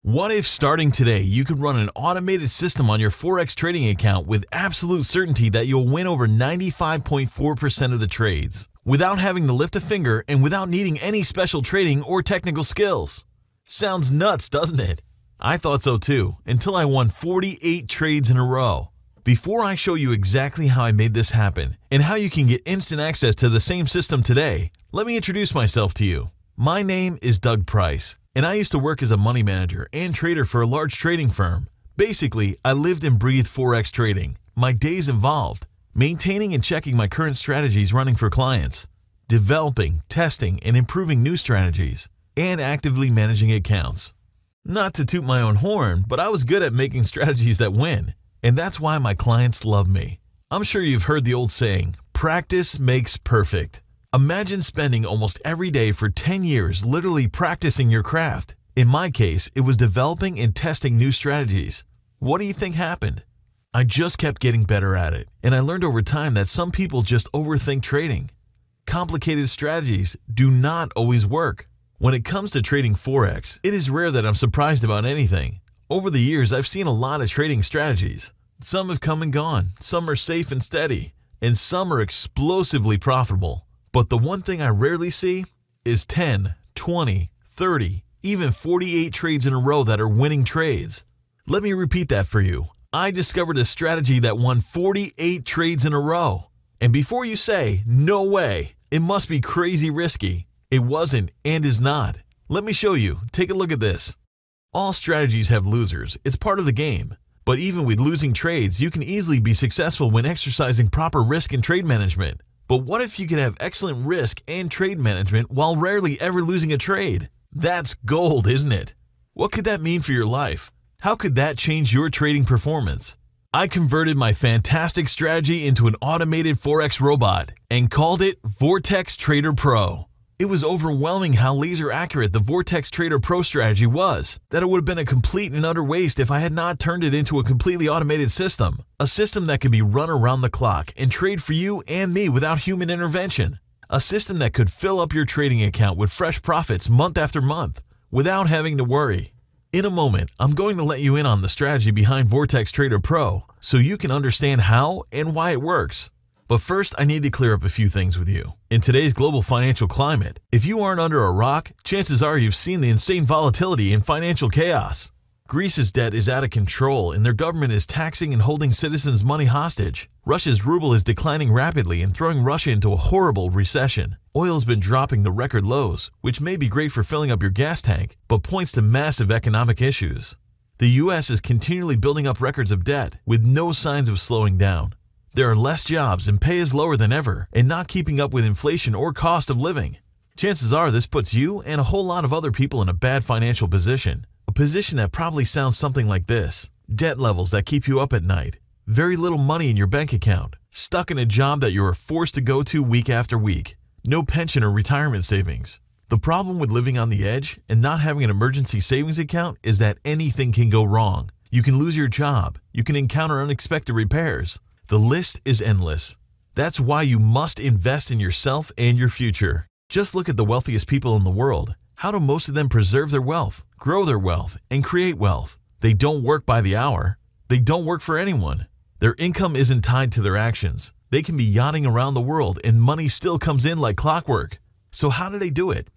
What if starting today you could run an automated system on your Forex trading account with absolute certainty that you'll win over 95.4% of the trades, without having to lift a finger and without needing any special trading or technical skills? Sounds nuts, doesn't it? I thought so too, until I won 48 trades in a row. Before I show you exactly how I made this happen and how you can get instant access to the same system today, let me introduce myself to you. My name is Doug Price, and I used to work as a money manager and trader for a large trading firm. Basically, I lived and breathed Forex trading. My days involved maintaining and checking my current strategies running for clients, developing, testing, and improving new strategies, and actively managing accounts. Not to toot my own horn, but I was good at making strategies that win, and that's why my clients love me. I'm sure you've heard the old saying, practice makes perfect. Imagine spending almost every day for 10 years literally practicing your craft. In my case, it was developing and testing new strategies. What do you think happened? I just kept getting better at it, and I learned over time that some people just overthink trading. Complicated strategies do not always work. When it comes to trading Forex, it is rare that I'm surprised about anything. Over the years, I've seen a lot of trading strategies. Some have come and gone, some are safe and steady, and some are explosively profitable. But the one thing I rarely see is 10, 20, 30, even 48 trades in a row that are winning trades. Let me repeat that for you. I discovered a strategy that won 48 trades in a row. And before you say, no way, it must be crazy risky, it wasn't and is not. Let me show you. Take a look at this. All strategies have losers. It's part of the game. But even with losing trades, you can easily be successful when exercising proper risk and trade management. But what if you could have excellent risk and trade management while rarely ever losing a trade? That's gold, isn't it? What could that mean for your life? How could that change your trading performance? I converted my fantastic strategy into an automated Forex robot and called it Vortex Trader Pro. It was overwhelming how laser accurate the Vortex Trader Pro strategy was, that it would have been a complete and utter waste if I had not turned it into a completely automated system. A system that could be run around the clock and trade for you and me without human intervention. A system that could fill up your trading account with fresh profits month after month without having to worry. In a moment, I'm going to let you in on the strategy behind Vortex Trader Pro so you can understand how and why it works. But first, I need to clear up a few things with you. In today's global financial climate, if you aren't under a rock, chances are you've seen the insane volatility and financial chaos. Greece's debt is out of control and their government is taxing and holding citizens' money hostage. Russia's ruble is declining rapidly and throwing Russia into a horrible recession. Oil's been dropping to record lows, which may be great for filling up your gas tank, but points to massive economic issues. The US is continually building up records of debt, with no signs of slowing down. There are less jobs and pay is lower than ever and not keeping up with inflation or cost of living. Chances are this puts you and a whole lot of other people in a bad financial position. A position that probably sounds something like this. Debt levels that keep you up at night. Very little money in your bank account. Stuck in a job that you are forced to go to week after week. No pension or retirement savings. The problem with living on the edge and not having an emergency savings account is that anything can go wrong. You can lose your job. You can encounter unexpected repairs. The list is endless. That's why you must invest in yourself and your future. Just look at the wealthiest people in the world. How do most of them preserve their wealth, grow their wealth, and create wealth? They don't work by the hour. They don't work for anyone. Their income isn't tied to their actions. They can be yachting around the world and money still comes in like clockwork. So how do they do it?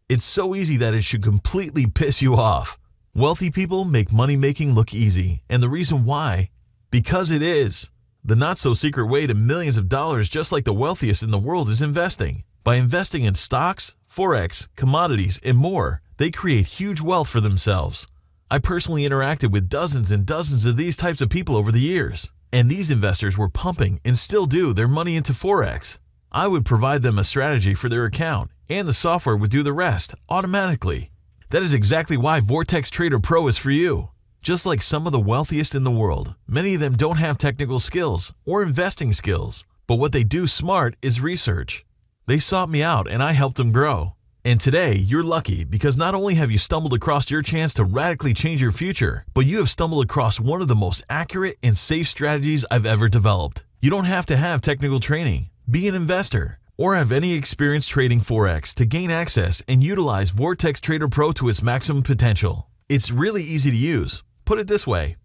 It's so easy that it should completely piss you off. Wealthy people make money making look easy, and the reason why? Because it is. The not-so-secret way to millions of dollars just like the wealthiest in the world is investing. By investing in stocks, Forex, commodities, and more, they create huge wealth for themselves. I personally interacted with dozens and dozens of these types of people over the years, and these investors were pumping and still do their money into Forex. I would provide them a strategy for their account, and the software would do the rest automatically. That is exactly why Vortex Trader Pro is for you. Just like some of the wealthiest in the world, many of them don't have technical skills or investing skills, but what they do smart is research. They sought me out and I helped them grow. And today, you're lucky because not only have you stumbled across your chance to radically change your future, but you have stumbled across one of the most accurate and safe strategies I've ever developed. You don't have to have technical training, be an investor, or have any experience trading Forex to gain access and utilize Vortex Trader Pro to its maximum potential. It's really easy to use. Put it this way.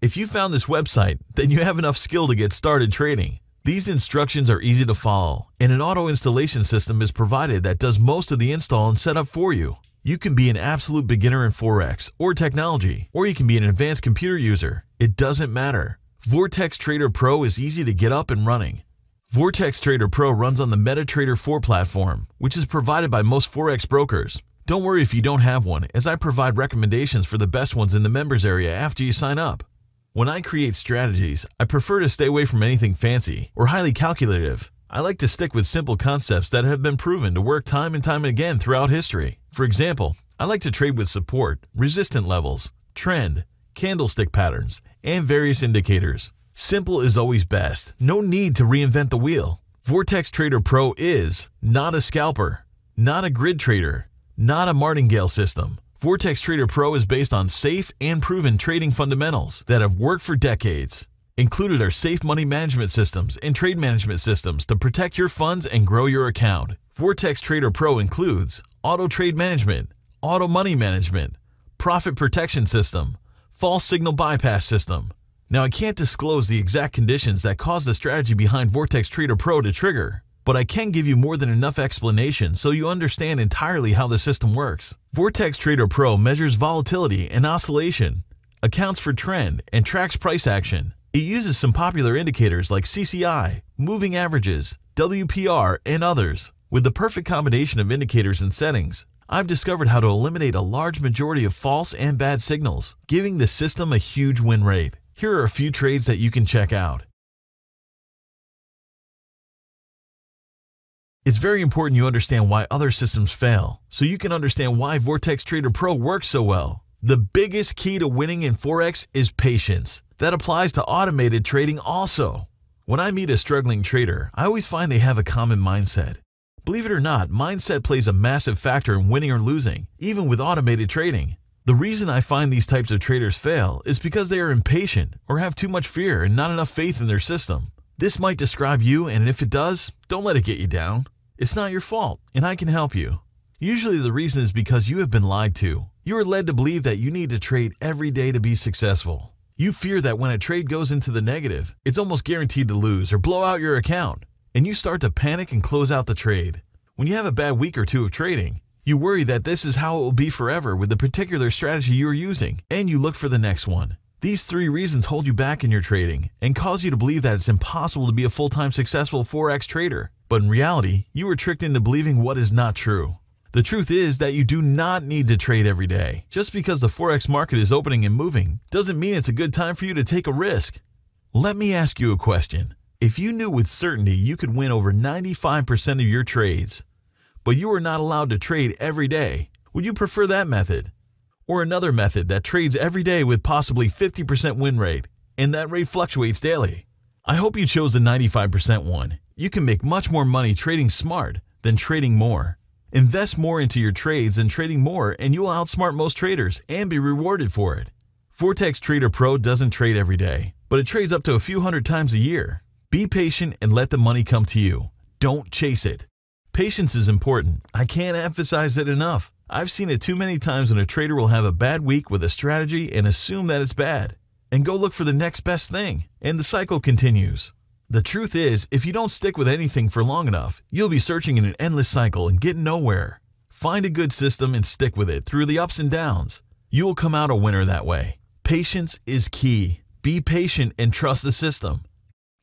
If you found this website, then you have enough skill to get started trading. These instructions are easy to follow, and an auto installation system is provided that does most of the install and setup for you. You can be an absolute beginner in Forex or technology, or you can be an advanced computer user. It doesn't matter. Vortex Trader Pro is easy to get up and running. Vortex Trader Pro runs on the MetaTrader 4 platform, which is provided by most Forex brokers. Don't worry if you don't have one, as I provide recommendations for the best ones in the members area after you sign up. When I create strategies, I prefer to stay away from anything fancy or highly calculative. I like to stick with simple concepts that have been proven to work time and time again throughout history. For example, I like to trade with support, resistance levels, trend, candlestick patterns, and various indicators. Simple is always best. No need to reinvent the wheel. Vortex Trader Pro is not a scalper, not a grid trader, not a martingale system. Vortex Trader Pro is based on safe and proven trading fundamentals that have worked for decades. Included are safe money management systems and trade management systems to protect your funds and grow your account. Vortex Trader Pro includes auto trade management, auto money management, profit protection system, false signal bypass system. Now, I can't disclose the exact conditions that cause the strategy behind Vortex Trader Pro to trigger, but I can give you more than enough explanation so you understand entirely how the system works. Vortex Trader Pro measures volatility and oscillation, accounts for trend, and tracks price action. It uses some popular indicators like CCI, moving averages, WPR, and others. With the perfect combination of indicators and settings, I've discovered how to eliminate a large majority of false and bad signals, giving the system a huge win rate. Here are a few trades that you can check out. It's very important you understand why other systems fail, so you can understand why Vortex Trader Pro works so well. The biggest key to winning in Forex is patience. That applies to automated trading also. When I meet a struggling trader, I always find they have a common mindset. Believe it or not, mindset plays a massive factor in winning or losing, even with automated trading. The reason I find these types of traders fail is because they are impatient or have too much fear and not enough faith in their system. This might describe you, and if it does, don't let it get you down. It's not your fault, and I can help you. Usually the reason is because you have been lied to. You are led to believe that you need to trade every day to be successful. You fear that when a trade goes into the negative, it's almost guaranteed to lose or blow out your account, and you start to panic and close out the trade. When you have a bad week or two of trading, you worry that this is how it will be forever with the particular strategy you are using, and you look for the next one. These three reasons hold you back in your trading and cause you to believe that it's impossible to be a full-time successful Forex trader. But in reality, you were tricked into believing what is not true. The truth is that you do not need to trade every day. Just because the Forex market is opening and moving doesn't mean it's a good time for you to take a risk. Let me ask you a question. If you knew with certainty you could win over 95% of your trades, but you are not allowed to trade every day, would you prefer that method? Or another method that trades every day with possibly 50% win rate, and that rate fluctuates daily? I hope you chose the 95% one. You can make much more money trading smart than trading more. Invest more into your trades than trading more, and you will outsmart most traders and be rewarded for it. Vortex Trader Pro doesn't trade every day, but it trades up to a few hundred times a year. Be patient and let the money come to you. Don't chase it. Patience is important. I can't emphasize that enough. I've seen it too many times when a trader will have a bad week with a strategy and assume that it's bad, and go look for the next best thing, and the cycle continues. The truth is, if you don't stick with anything for long enough, you'll be searching in an endless cycle and get nowhere. Find a good system and stick with it through the ups and downs. You will come out a winner that way. Patience is key. Be patient and trust the system.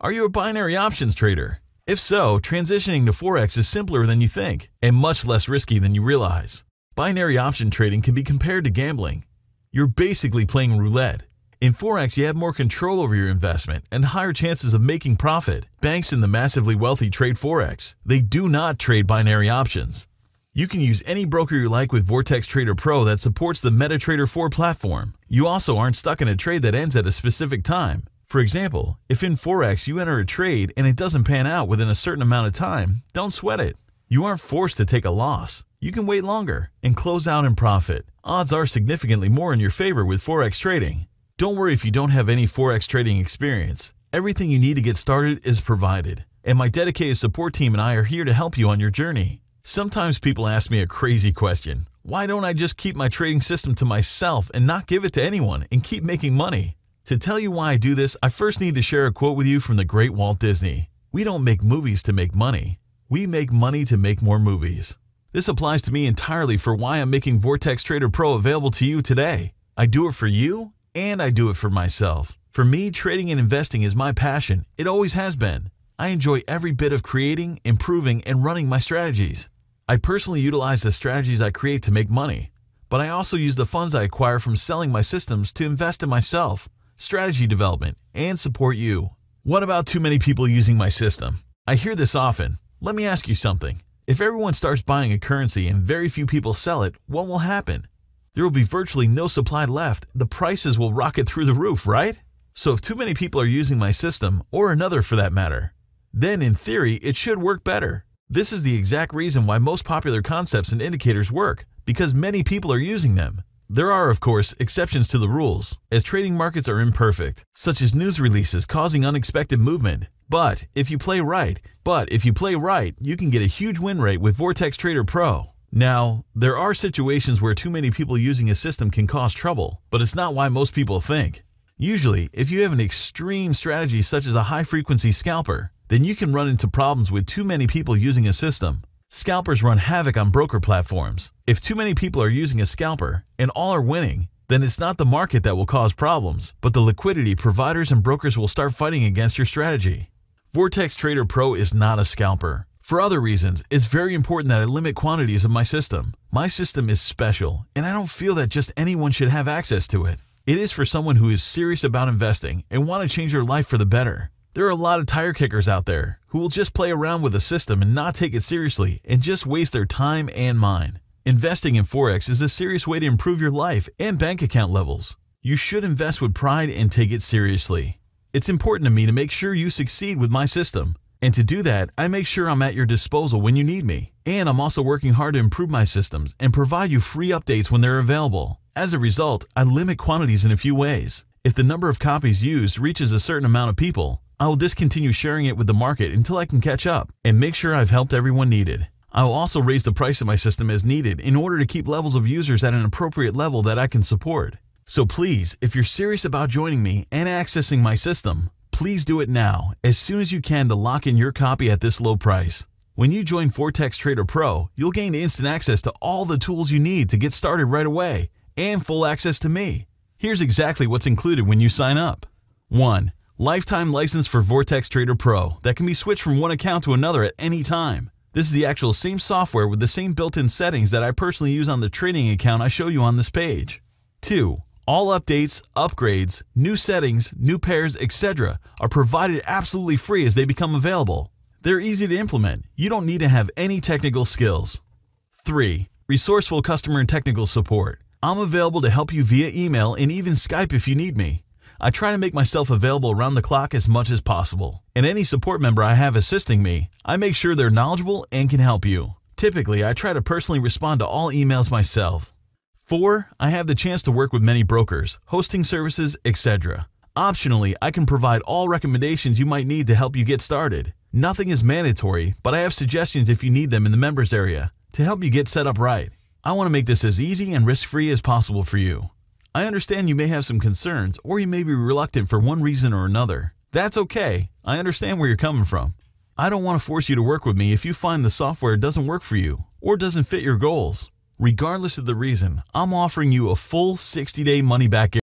Are you a binary options trader? If so, transitioning to Forex is simpler than you think and much less risky than you realize. Binary option trading can be compared to gambling. You're basically playing roulette. In Forex, you have more control over your investment and higher chances of making profit. Banks and the massively wealthy trade Forex. They do not trade binary options. You can use any broker you like with Vortex Trader Pro that supports the MetaTrader 4 platform. You also aren't stuck in a trade that ends at a specific time. For example, if in Forex you enter a trade and it doesn't pan out within a certain amount of time, don't sweat it. You aren't forced to take a loss. You can wait longer and close out in profit. Odds are significantly more in your favor with Forex trading. Don't worry if you don't have any Forex trading experience. Everything you need to get started is provided, and my dedicated support team and I are here to help you on your journey. Sometimes people ask me a crazy question. Why don't I just keep my trading system to myself and not give it to anyone and keep making money? To tell you why I do this, I first need to share a quote with you from the great Walt Disney. We don't make movies to make money. We make money to make more movies. This applies to me entirely for why I'm making Vortex Trader Pro available to you today. I do it for you, and I do it for myself. For me, trading and investing is my passion. It always has been. I enjoy every bit of creating, improving, and running my strategies. I personally utilize the strategies I create to make money, but I also use the funds I acquire from selling my systems to invest in myself, strategy development, and support you. What about too many people using my system? I hear this often. Let me ask you something. If everyone starts buying a currency and very few people sell it, what will happen? There will be virtually no supply left. The prices will rocket through the roof, right? So if too many people are using my system, or another for that matter, then in theory, it should work better. This is the exact reason why most popular concepts and indicators work, because many people are using them. There are, of course, exceptions to the rules, as trading markets are imperfect, such as news releases causing unexpected movement. But if you play right, you can get a huge win rate with Vortex Trader Pro. Now, there are situations where too many people using a system can cause trouble, but it's not why most people think. Usually, if you have an extreme strategy such as a high-frequency scalper, then you can run into problems with too many people using a system. Scalpers run havoc on broker platforms. If too many people are using a scalper and all are winning, then it's not the market that will cause problems, but the liquidity providers and brokers will start fighting against your strategy. Vortex Trader Pro is not a scalper. For other reasons, it's very important that I limit quantities of my system. My system is special, and I don't feel that just anyone should have access to it. It is for someone who is serious about investing and want to change their life for the better. There are a lot of tire kickers out there who will just play around with a system and not take it seriously and just waste their time and mine. Investing in Forex is a serious way to improve your life and bank account levels. You should invest with pride and take it seriously. It's important to me to make sure you succeed with my system. And to do that, I make sure I'm at your disposal when you need me. And I'm also working hard to improve my systems and provide you free updates when they're available. As a result, I limit quantities in a few ways. If the number of copies used reaches a certain amount of people, I will discontinue sharing it with the market until I can catch up and make sure I've helped everyone needed. I will also raise the price of my system as needed in order to keep levels of users at an appropriate level that I can support. So please, if you're serious about joining me and accessing my system, please do it now, as soon as you can, to lock in your copy at this low price. When you join Vortex Trader Pro, you'll gain instant access to all the tools you need to get started right away and full access to me. Here's exactly what's included when you sign up. 1. Lifetime license for Vortex Trader Pro that can be switched from one account to another at any time. This is the actual same software with the same built-in settings that I personally use on the trading account I show you on this page. 2. All updates, upgrades, new settings, new pairs, etc. are provided absolutely free as they become available. They're easy to implement. You don't need to have any technical skills. 3. Resourceful customer and technical support. I'm available to help you via email and even Skype if you need me. I try to make myself available around the clock as much as possible, and any support member I have assisting me, I make sure they're knowledgeable and can help you. Typically, I try to personally respond to all emails myself. 4. I have the chance to work with many brokers, hosting services, etc. Optionally, I can provide all recommendations you might need to help you get started. Nothing is mandatory, but I have suggestions if you need them in the members area to help you get set up right. I want to make this as easy and risk-free as possible for you. I understand you may have some concerns, or you may be reluctant for one reason or another. That's okay. I understand where you're coming from. I don't want to force you to work with me if you find the software doesn't work for you or doesn't fit your goals. Regardless of the reason, I'm offering you a full 60-day money-back guarantee.